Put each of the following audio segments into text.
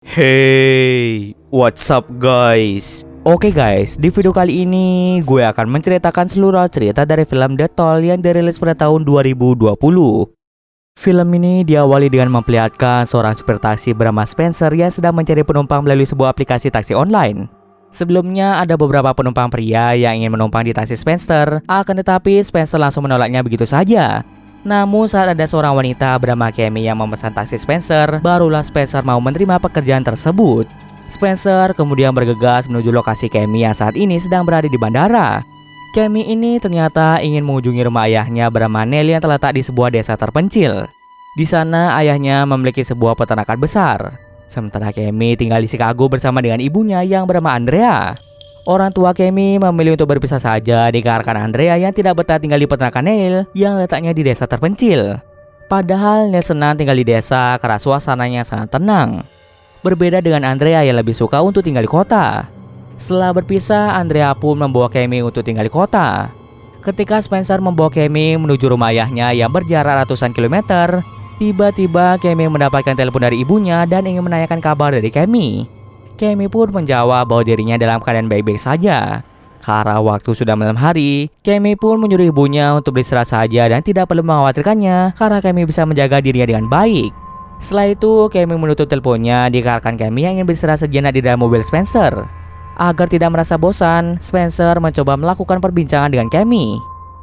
Hey, what's up guys? Oke guys, di video kali ini gue akan menceritakan seluruh cerita dari film The Toll yang dirilis pada tahun 2020. Film ini diawali dengan memperlihatkan seorang supir taksi bernama Spencer yang sedang mencari penumpang melalui sebuah aplikasi taksi online. Sebelumnya ada beberapa penumpang pria yang ingin menumpang di taksi Spencer, akan tetapi Spencer langsung menolaknya begitu saja. Namun saat ada seorang wanita bernama Kemi yang memesan taksi Spencer, barulah Spencer mau menerima pekerjaan tersebut. Spencer kemudian bergegas menuju lokasi Kemi yang saat ini sedang berada di bandara. Kemi ini ternyata ingin mengunjungi rumah ayahnya bernama Neil yang terletak di sebuah desa terpencil. Di sana ayahnya memiliki sebuah peternakan besar. Sementara Kemi tinggal di Chicago bersama dengan ibunya yang bernama Andrea. Orang tua Kemi memilih untuk berpisah saja dikarenakan Andrea yang tidak betah tinggal di peternakan Neil yang letaknya di desa terpencil. Padahal Neil senang tinggal di desa karena suasananya sangat tenang. Berbeda dengan Andrea yang lebih suka untuk tinggal di kota. Setelah berpisah, Andrea pun membawa Kemi untuk tinggal di kota. Ketika Spencer membawa Kemi menuju rumah ayahnya yang berjarak ratusan kilometer, tiba-tiba Kemi mendapatkan telepon dari ibunya dan ingin menanyakan kabar dari Kemi. Kemi pun menjawab bahwa dirinya dalam keadaan baik-baik saja. Karena waktu sudah malam hari, Kemi pun menyuruh ibunya untuk beristirahat saja dan tidak perlu mengkhawatirkannya karena Kemi bisa menjaga dirinya dengan baik. Setelah itu, Kemi menutup teleponnya dikarenakan Kemi yang ingin beristirahat sejenak di dalam mobil Spencer. Agar tidak merasa bosan, Spencer mencoba melakukan perbincangan dengan Kemi.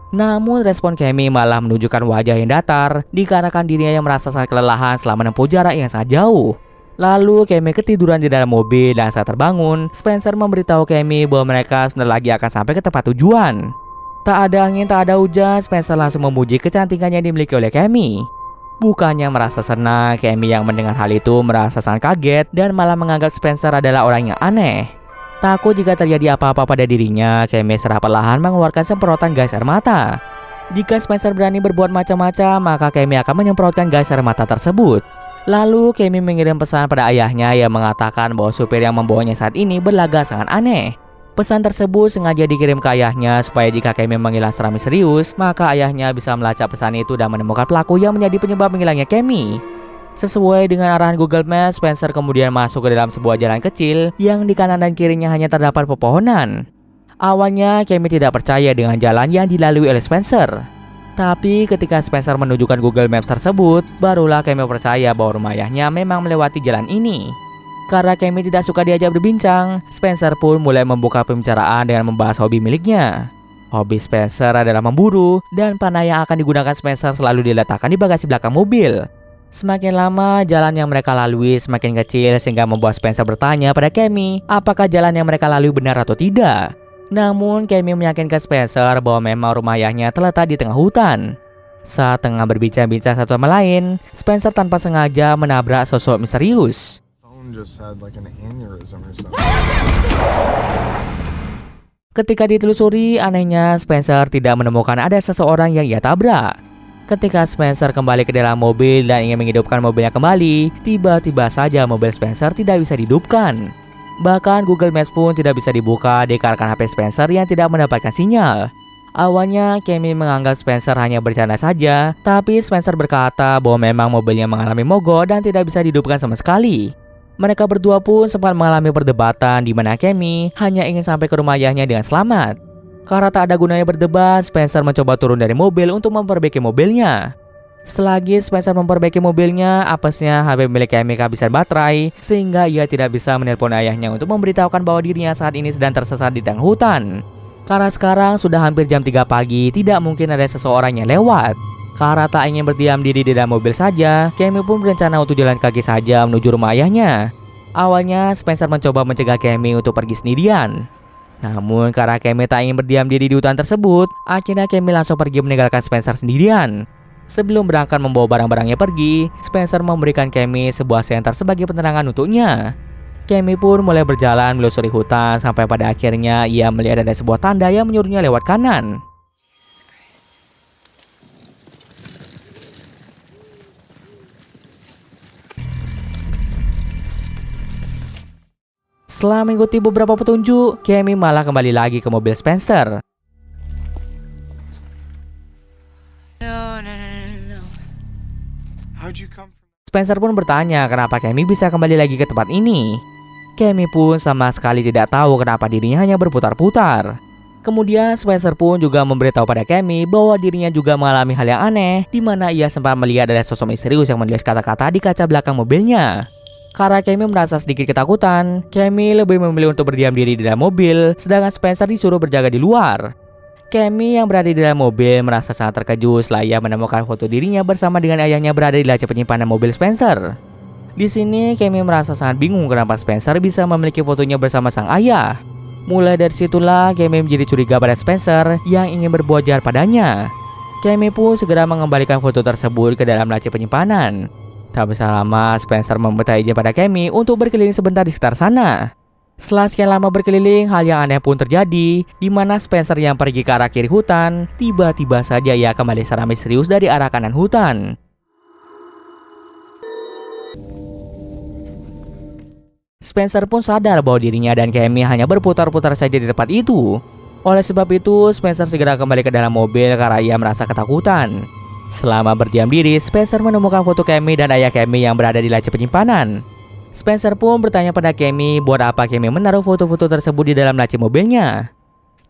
Namun respon Kemi malah menunjukkan wajah yang datar dikarenakan dirinya yang merasa sangat kelelahan selama menempuh jarak yang sangat jauh. Lalu Kemi ketiduran di dalam mobil dan saat terbangun, Spencer memberitahu Kemi bahwa mereka sebentar lagi akan sampai ke tempat tujuan. Tak ada angin, tak ada hujan, Spencer langsung memuji kecantikan yang dimiliki oleh Kemi. Bukannya merasa senang, Kemi yang mendengar hal itu merasa sangat kaget dan malah menganggap Spencer adalah orang yang aneh. Takut jika terjadi apa-apa pada dirinya, Kemi secara perlahan mengeluarkan semprotan gas air mata. Jika Spencer berani berbuat macam-macam, maka Kemi akan menyemprotkan gas air mata tersebut. Lalu Kemi mengirim pesan pada ayahnya yang mengatakan bahwa supir yang membawanya saat ini berlagak sangat aneh. Pesan tersebut sengaja dikirim ke ayahnya supaya jika Kemi menghilang secara misterius, maka ayahnya bisa melacak pesan itu dan menemukan pelaku yang menjadi penyebab menghilangnya Kemi. Sesuai dengan arahan Google Maps, Spencer kemudian masuk ke dalam sebuah jalan kecil yang di kanan dan kirinya hanya terdapat pepohonan. Awalnya Kemi tidak percaya dengan jalan yang dilalui oleh Spencer. Tapi ketika Spencer menunjukkan Google Maps tersebut, barulah Kemi percaya bahwa rumah ayahnya memang melewati jalan ini. Karena Kemi tidak suka diajak berbincang, Spencer pun mulai membuka pembicaraan dengan membahas hobi miliknya. Hobi Spencer adalah memburu, dan panah yang akan digunakan Spencer selalu diletakkan di bagasi belakang mobil. Semakin lama, jalan yang mereka lalui semakin kecil sehingga membuat Spencer bertanya pada Kemi apakah jalan yang mereka lalui benar atau tidak. Namun Kemi meyakinkan Spencer bahwa memang rumah ayahnya terletak di tengah hutan. Saat tengah berbincang-bincang satu sama lain, Spencer tanpa sengaja menabrak sosok misterius. Ketika ditelusuri, anehnya Spencer tidak menemukan ada seseorang yang ia tabrak. Ketika Spencer kembali ke dalam mobil dan ingin menghidupkan mobilnya kembali, tiba-tiba saja mobil Spencer tidak bisa dihidupkan. Bahkan Google Maps pun tidak bisa dibuka dikarenakan HP Spencer yang tidak mendapatkan sinyal. Awalnya Kemi menganggap Spencer hanya bercanda saja, tapi Spencer berkata bahwa memang mobilnya mengalami mogok dan tidak bisa dihidupkan sama sekali. Mereka berdua pun sempat mengalami perdebatan di mana Kemi hanya ingin sampai ke rumah ayahnya dengan selamat. Karena tak ada gunanya berdebat, Spencer mencoba turun dari mobil untuk memperbaiki mobilnya. Selagi Spencer memperbaiki mobilnya, apesnya HP milik Kemi kehabisan baterai sehingga ia tidak bisa menelpon ayahnya untuk memberitahukan bahwa dirinya saat ini sedang tersesat di tengah hutan. Karena sekarang sudah hampir jam 3 pagi, tidak mungkin ada seseorang yang lewat. Karena tak ingin berdiam diri di dalam mobil saja, Kemi pun berencana untuk jalan kaki saja menuju rumah ayahnya. Awalnya Spencer mencoba mencegah Kemi untuk pergi sendirian. Namun karena Kemi tak ingin berdiam diri di hutan tersebut, akhirnya Kemi langsung pergi meninggalkan Spencer sendirian. Sebelum berangkat membawa barang-barangnya pergi, Spencer memberikan Kemi sebuah senter sebagai penerangan untuknya. Kemi pun mulai berjalan melusuri hutan sampai pada akhirnya ia melihat ada sebuah tanda yang menyuruhnya lewat kanan. Setelah mengikuti beberapa petunjuk, Kemi malah kembali lagi ke mobil Spencer. No. Spencer pun bertanya kenapa Cammy bisa kembali lagi ke tempat ini. Cammy pun sama sekali tidak tahu kenapa dirinya hanya berputar-putar. Kemudian Spencer pun juga memberitahu pada Cammy bahwa dirinya juga mengalami hal yang aneh, di mana ia sempat melihat ada sosok misterius yang menulis kata-kata di kaca belakang mobilnya. Karena Cammy merasa sedikit ketakutan, Cammy lebih memilih untuk berdiam diri di dalam mobil, sedangkan Spencer disuruh berjaga di luar. Cammy yang berada di dalam mobil merasa sangat terkejut setelah ia menemukan foto dirinya bersama dengan ayahnya berada di laci penyimpanan mobil Spencer. Di sini Cammy merasa sangat bingung kenapa Spencer bisa memiliki fotonya bersama sang ayah. Mulai dari situlah Cammy menjadi curiga pada Spencer yang ingin berbuat jahat padanya. Cammy pun segera mengembalikan foto tersebut ke dalam laci penyimpanan. Tak bisa lama Spencer meminta izin pada Cammy untuk berkeliling sebentar di sekitar sana. Setelah sekian lama berkeliling, hal yang aneh pun terjadi, di mana Spencer yang pergi ke arah kiri hutan, tiba-tiba saja ia kembali secara misterius dari arah kanan hutan. Spencer pun sadar bahwa dirinya dan Cammy hanya berputar-putar saja di tempat itu. Oleh sebab itu, Spencer segera kembali ke dalam mobil karena ia merasa ketakutan. Selama berdiam diri, Spencer menemukan foto Cammy dan ayah Cammy yang berada di laci penyimpanan. Spencer pun bertanya pada Cammy buat apa Cammy menaruh foto-foto tersebut di dalam laci mobilnya.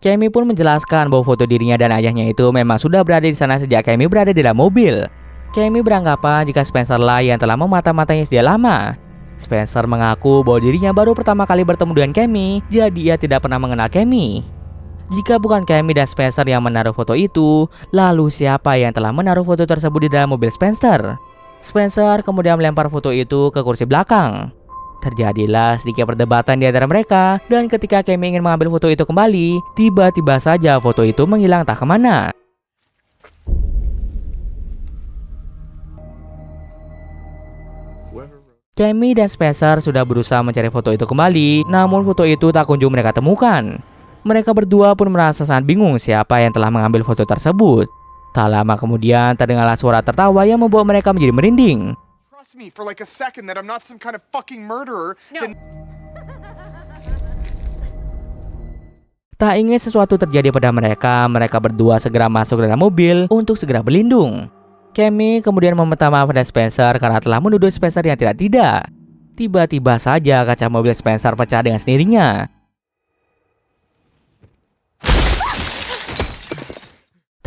Cammy pun menjelaskan bahwa foto dirinya dan ayahnya itu memang sudah berada di sana sejak Cammy berada di dalam mobil. Cammy beranggapan jika Spencer lah yang telah memata-matanya sejak lama. Spencer mengaku bahwa dirinya baru pertama kali bertemu dengan Cammy, jadi ia tidak pernah mengenal Cammy. Jika bukan Cammy dan Spencer yang menaruh foto itu, lalu siapa yang telah menaruh foto tersebut di dalam mobil Spencer? Spencer kemudian melempar foto itu ke kursi belakang. Terjadilah sedikit perdebatan di antara mereka, dan ketika Cammy ingin mengambil foto itu kembali, tiba-tiba saja foto itu menghilang tak kemana. Cammy dan Spencer sudah berusaha mencari foto itu kembali, namun foto itu tak kunjung mereka temukan. Mereka berdua pun merasa sangat bingung siapa yang telah mengambil foto tersebut. Tak lama kemudian terdengarlah suara tertawa yang membuat mereka menjadi merinding. Tak ingin sesuatu terjadi pada mereka, mereka berdua segera masuk ke dalam mobil untuk segera berlindung. Cammy kemudian meminta maaf pada Spencer karena telah menuduh Spencer yang tidak. Tiba-tiba saja kaca mobil Spencer pecah dengan sendirinya.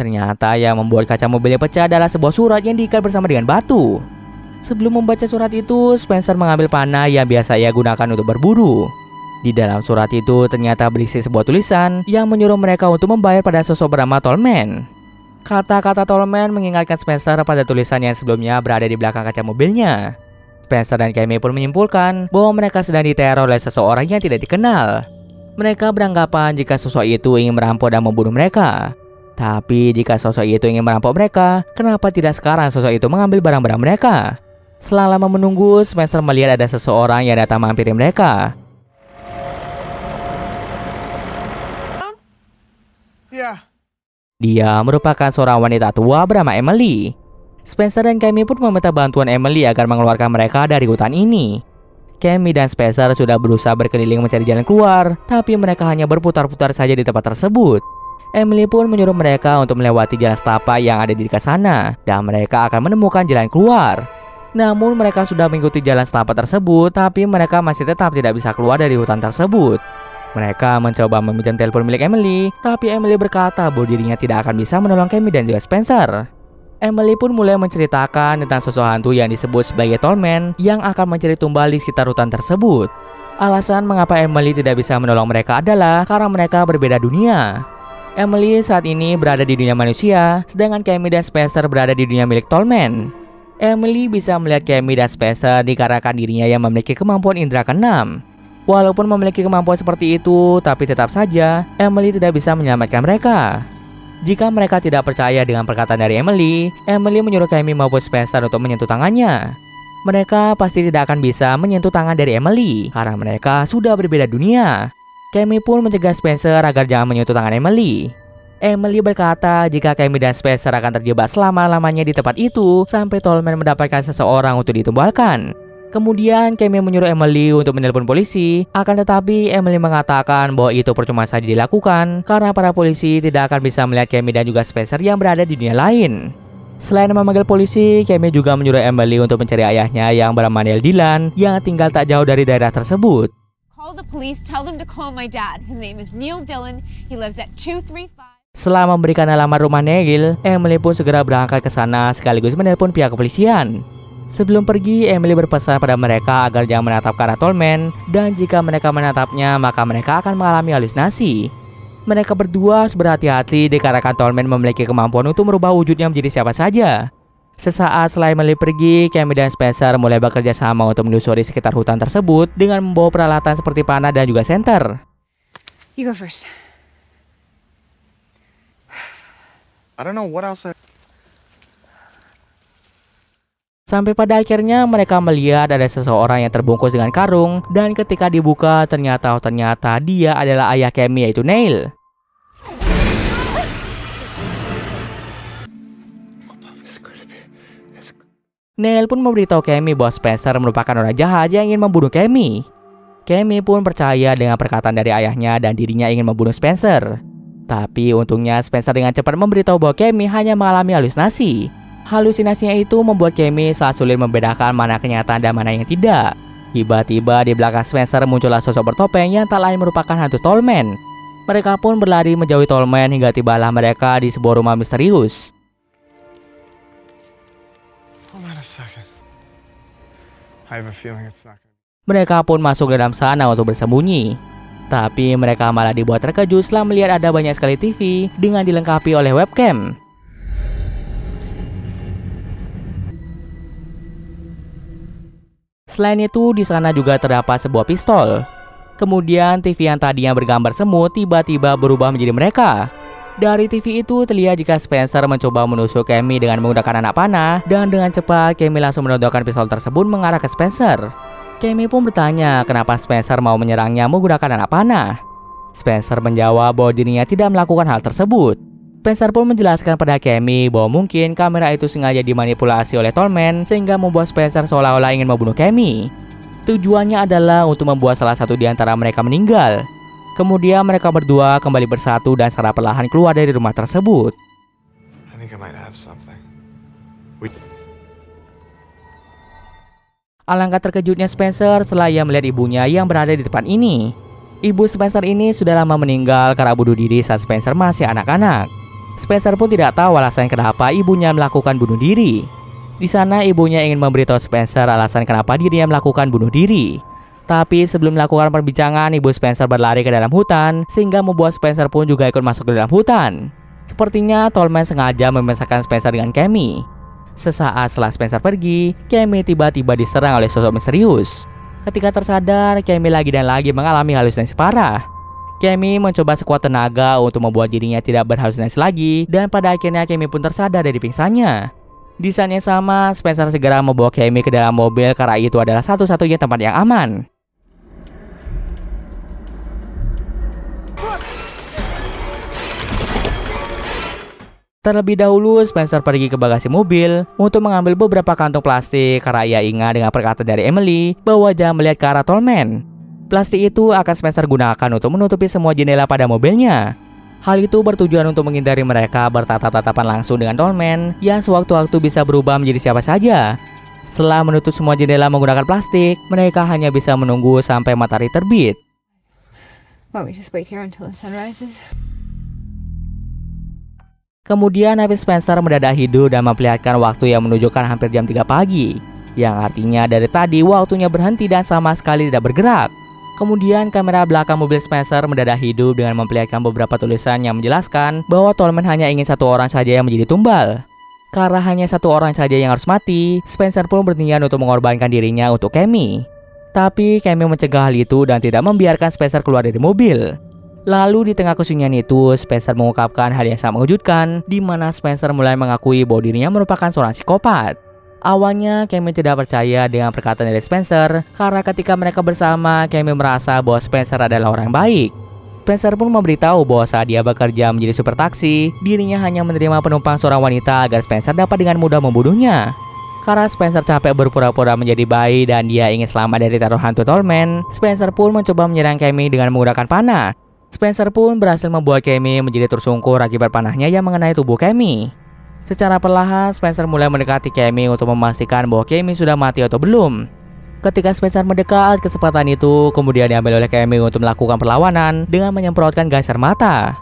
Ternyata yang membuat kaca mobilnya pecah adalah sebuah surat yang diikat bersama dengan batu. Sebelum membaca surat itu, Spencer mengambil panah yang biasa ia gunakan untuk berburu. Di dalam surat itu ternyata berisi sebuah tulisan yang menyuruh mereka untuk membayar pada sosok bernama Tallman. Kata-kata Tallman mengingatkan Spencer pada tulisan yang sebelumnya berada di belakang kaca mobilnya. Spencer dan Cammy pun menyimpulkan bahwa mereka sedang diteror oleh seseorang yang tidak dikenal. Mereka beranggapan jika sosok itu ingin merampok dan membunuh mereka. Tapi jika sosok itu ingin merampok mereka, kenapa tidak sekarang sosok itu mengambil barang-barang mereka? Setelah lama menunggu, Spencer melihat ada seseorang yang datang menghampiri mereka. Dia merupakan seorang wanita tua bernama Emily. Spencer dan Cammy pun meminta bantuan Emily agar mengeluarkan mereka dari hutan ini. Cammy dan Spencer sudah berusaha berkeliling mencari jalan keluar, tapi mereka hanya berputar-putar saja di tempat tersebut. Emily pun menyuruh mereka untuk melewati jalan setapak yang ada di dekat sana, dan mereka akan menemukan jalan keluar. Namun mereka sudah mengikuti jalan setapak tersebut, tapi mereka masih tetap tidak bisa keluar dari hutan tersebut. Mereka mencoba meminjam telepon milik Emily, tapi Emily berkata bahwa dirinya tidak akan bisa menolong Cammy dan juga Spencer. Emily pun mulai menceritakan tentang sosok hantu yang disebut sebagai Tallman yang akan mencari tumbal di sekitar hutan tersebut. Alasan mengapa Emily tidak bisa menolong mereka adalah karena mereka berbeda dunia. Emily saat ini berada di dunia manusia, sedangkan Cammy dan Spencer berada di dunia milik Tallman. Emily bisa melihat Cammy dan Spencer dikarenakan dirinya yang memiliki kemampuan indera keenam. Walaupun memiliki kemampuan seperti itu, tapi tetap saja Emily tidak bisa menyelamatkan mereka. Jika mereka tidak percaya dengan perkataan dari Emily, Emily menyuruh Cammy maupun Spencer untuk menyentuh tangannya. Mereka pasti tidak akan bisa menyentuh tangan dari Emily karena mereka sudah berbeda dunia. Cammy pun mencegah Spencer agar jangan menyentuh tangan Emily. Emily berkata jika Cammy dan Spencer akan terjebak selama-lamanya di tempat itu sampai Tallman mendapatkan seseorang untuk ditumbalkan. Kemudian Cammy menyuruh Emily untuk menelpon polisi, akan tetapi Emily mengatakan bahwa itu percuma saja dilakukan karena para polisi tidak akan bisa melihat Cammy dan juga Spencer yang berada di dunia lain. Selain memanggil polisi, Cammy juga menyuruh Emily untuk mencari ayahnya yang bernama Neil Dillon yang tinggal tak jauh dari daerah tersebut. Call the police, tell them to call my dad. His name is Neil Dillon. He lives at 235. Setelah memberikan alamat rumah Neil, Emily pun segera berangkat ke sana sekaligus menelpon pihak kepolisian. Sebelum pergi, Emily berpesan pada mereka agar jangan menatap ke arah Tallman, dan jika mereka menatapnya, maka mereka akan mengalami halusinasi. Mereka berdua harus berhati-hati dikarenakan Tallman memiliki kemampuan untuk merubah wujudnya menjadi siapa saja. Sesaat setelah Emily pergi, Cammy dan Spencer mulai bekerja sama untuk menelusuri sekitar hutan tersebut dengan membawa peralatan seperti panah dan juga senter. You go first. I don't know what else Sampai pada akhirnya mereka melihat ada seseorang yang terbungkus dengan karung, dan ketika dibuka ternyata dia adalah ayah Cammy, yaitu Neil. Neil pun memberitahu Cammy bahwa Spencer merupakan orang jahat yang ingin membunuh Cammy. Cammy pun percaya dengan perkataan dari ayahnya dan dirinya ingin membunuh Spencer. Tapi untungnya Spencer dengan cepat memberitahu bahwa Cammy hanya mengalami halusinasi. Halusinasinya itu membuat Cammy sangat sulit membedakan mana kenyataan dan mana yang tidak. Tiba-tiba di belakang Spencer muncullah sosok bertopeng yang tak lain merupakan hantu Tallman. Mereka pun berlari menjauhi Tallman hingga tibalah mereka di sebuah rumah misterius. Hold on a second. I have a feeling it's not gonna... Mereka pun masuk ke dalam sana untuk bersembunyi. Tapi mereka malah dibuat terkejut setelah melihat ada banyak sekali TV dengan dilengkapi oleh webcam. Selain itu, di sana juga terdapat sebuah pistol. Kemudian TV yang tadinya bergambar semut tiba-tiba berubah menjadi mereka. Dari TV itu terlihat jika Spencer mencoba menusuk Cammy dengan menggunakan anak panah, dan dengan cepat Cammy langsung menodongkan pistol tersebut mengarah ke Spencer. Cammy pun bertanya kenapa Spencer mau menyerangnya menggunakan anak panah. Spencer menjawab bahwa dirinya tidak melakukan hal tersebut. Spencer pun menjelaskan pada Cammy bahwa mungkin kamera itu sengaja dimanipulasi oleh Tallman sehingga membuat Spencer seolah-olah ingin membunuh Cammy. Tujuannya adalah untuk membuat salah satu di antara mereka meninggal. Kemudian mereka berdua kembali bersatu dan secara perlahan keluar dari rumah tersebut. I think I might have something. Alangkah terkejutnya Spencer setelah ia melihat ibunya yang berada di depan ini. Ibu Spencer ini sudah lama meninggal karena bunuh diri saat Spencer masih anak-anak. Spencer pun tidak tahu alasan kenapa ibunya melakukan bunuh diri. Di sana ibunya ingin memberitahu Spencer alasan kenapa dirinya melakukan bunuh diri. Tapi sebelum melakukan perbincangan, ibu Spencer berlari ke dalam hutan sehingga membuat Spencer pun juga ikut masuk ke dalam hutan. Sepertinya Tallman sengaja memisahkan Spencer dengan Cammy. Sesaat setelah Spencer pergi, Cammy tiba-tiba diserang oleh sosok misterius. Ketika tersadar, Cammy lagi dan lagi mengalami halusinasi parah. Cammy mencoba sekuat tenaga untuk membuat dirinya tidak berhalusinasi lagi, dan pada akhirnya Cammy pun tersadar dari pingsannya. Di saat yang sama, Spencer segera membawa Cammy ke dalam mobil karena itu adalah satu-satunya tempat yang aman. Terlebih dahulu, Spencer pergi ke bagasi mobil untuk mengambil beberapa kantong plastik karena ia ingat dengan perkataan dari Emily bahwa jangan melihat ke arah Tallman. Plastik itu akan Spencer gunakan untuk menutupi semua jendela pada mobilnya. Hal itu bertujuan untuk menghindari mereka bertatap-tatapan langsung dengan Tallman yang sewaktu-waktu bisa berubah menjadi siapa saja. Setelah menutup semua jendela menggunakan plastik, mereka hanya bisa menunggu sampai matahari terbit. Why don't we just wait here until the sun rises? Kemudian HP Spencer mendadak hidup dan memperlihatkan waktu yang menunjukkan hampir jam 3 pagi. Yang artinya dari tadi waktunya berhenti dan sama sekali tidak bergerak. Kemudian kamera belakang mobil Spencer mendadak hidup dengan memperlihatkan beberapa tulisan yang menjelaskan bahwa Tallman hanya ingin satu orang saja yang menjadi tumbal. Karena hanya satu orang saja yang harus mati, Spencer pun berniat untuk mengorbankan dirinya untuk Cammy. Tapi Cammy mencegah hal itu dan tidak membiarkan Spencer keluar dari mobil. Lalu di tengah kesunyian itu, Spencer mengungkapkan hal yang sangat mengejutkan, di mana Spencer mulai mengakui bahwa dirinya merupakan seorang psikopat. Awalnya Cammy tidak percaya dengan perkataan dari Spencer karena ketika mereka bersama, Cammy merasa bahwa Spencer adalah orang baik. Spencer pun memberitahu bahwa saat dia bekerja menjadi supir taksi, dirinya hanya menerima penumpang seorang wanita agar Spencer dapat dengan mudah membunuhnya. Karena Spencer capek berpura-pura menjadi bayi dan dia ingin selamat dari teror hantu Tallman, Spencer pun mencoba menyerang Cammy dengan menggunakan panah. Spencer pun berhasil membuat Cammy menjadi tersungkur akibat panahnya yang mengenai tubuh Cammy. Secara perlahan, Spencer mulai mendekati Cammy untuk memastikan bahwa Cammy sudah mati atau belum. Ketika Spencer mendekat, kesempatan itu kemudian diambil oleh Cammy untuk melakukan perlawanan dengan menyemprotkan gas air mata.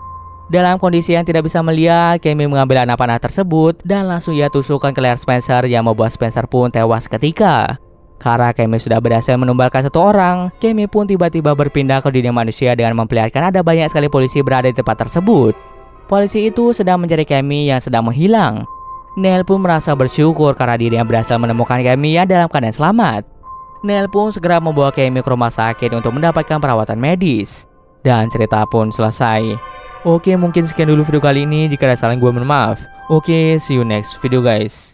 Dalam kondisi yang tidak bisa melihat, Cammy mengambil anak panah tersebut dan langsung ia tusukkan ke leher Spencer yang membuat Spencer pun tewas seketika. Karena Cammy sudah berhasil menumbalkan satu orang, Cammy pun tiba-tiba berpindah ke dunia manusia dengan memperlihatkan ada banyak sekali polisi berada di tempat tersebut. Polisi itu sedang mencari Cammy yang sedang menghilang. Neil pun merasa bersyukur karena dirinya berhasil menemukan Cammy yang dalam keadaan selamat. Neil pun segera membawa Cammy ke rumah sakit untuk mendapatkan perawatan medis. Dan cerita pun selesai. Oke, mungkin sekian dulu video kali ini. Jika ada salah gue mohon maaf. Oke, see you next video guys.